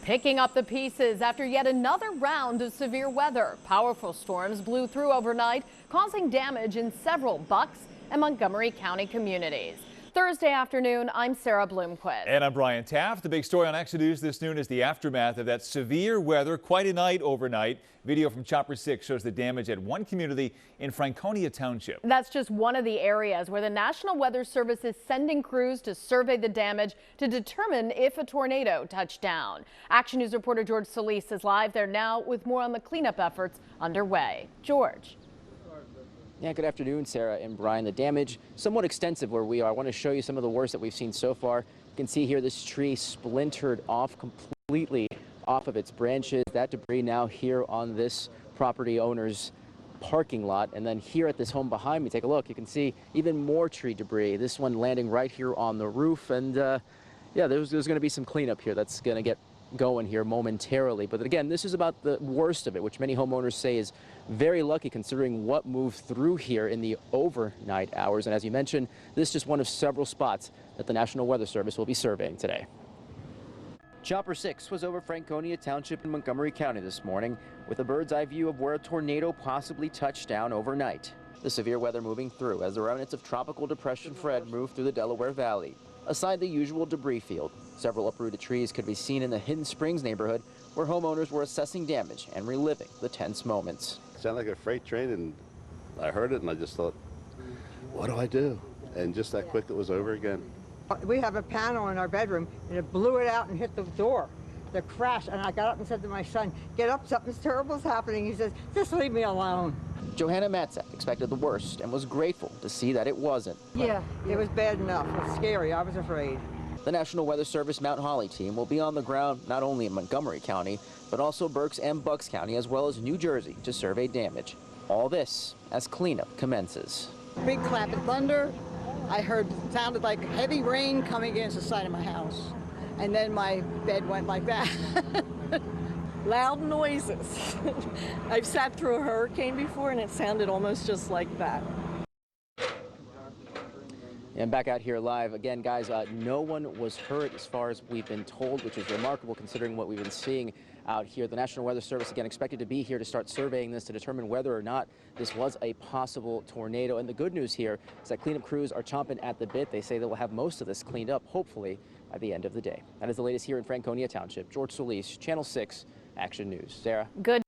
Picking up the pieces after yet another round of severe weather. Powerful storms blew through overnight, causing damage in several Berks and Montgomery County communities. Thursday afternoon, I'm Sarah Bloomquist. And I'm Brian Taft. The big story on Action News this noon is the aftermath of that severe weather. Quite a night overnight. Video from Chopper 6 shows the damage at one community in Franconia Township. That's just one of the areas where the National Weather Service is sending crews to survey the damage to determine if a tornado touched down. Action News reporter George Solis is live there now with more on the cleanup efforts underway. George. Yeah, good afternoon, Sarah and Brian. The damage somewhat extensive where we are. I want to show you some of the worst that we've seen so far. You can see here this tree splintered off completely off of its branches. That debris now here on this property owner's parking lot. And then here at this home behind me, take a look. You can see even more tree debris. This one landing right here on the roof. And yeah, there's going to be some cleanup here that's going to get going here momentarily. But again, this is about the worst of it, which many homeowners say is very lucky considering what moved through here in the overnight hours. And as you mentioned, this is just one of several spots that the National Weather Service will be surveying today. Chopper 6 was over Franconia Township in Montgomery County this morning with a bird's eye view of where a tornado possibly touched down overnight. The severe weather moving through as the remnants of Tropical Depression Fred moved through the Delaware Valley. Aside the usual debris field, several uprooted trees could be seen in the Hidden Springs neighborhood where homeowners were assessing damage and reliving the tense moments. It sounded like a freight train, and I heard it and I just thought, what do I do? And just that quick it was over again. We have a panel in our bedroom and it blew it out and hit the door. The crash, and I got up and said to my son, get up, something terrible's happening. He says, just leave me alone. Johanna Matzak expected the worst and was grateful to see that it wasn't. Yeah, it was bad enough. It was scary. I was afraid. The National Weather Service Mount Holly team will be on the ground not only in Montgomery County, but also Berks and Bucks County, as well as New Jersey, to survey damage. All this as cleanup commences. Big clap of thunder. I heard it sounded like heavy rain coming against the side of my house. And then my bed went like that. Loud noises. I've sat through a hurricane before and it sounded almost just like that. And back out here live again, guys, no one was hurt as far as we've been told, which is remarkable considering what we've been seeing out here. The National Weather Service again expected to be here to start surveying this to determine whether or not this was a possible tornado. And the good news here is that cleanup crews are chomping at the bit. They say they will have most of this cleaned up, hopefully, by the end of the day. That is the latest here in Franconia Township. George Solis, Channel 6, Action News. Sarah? Good.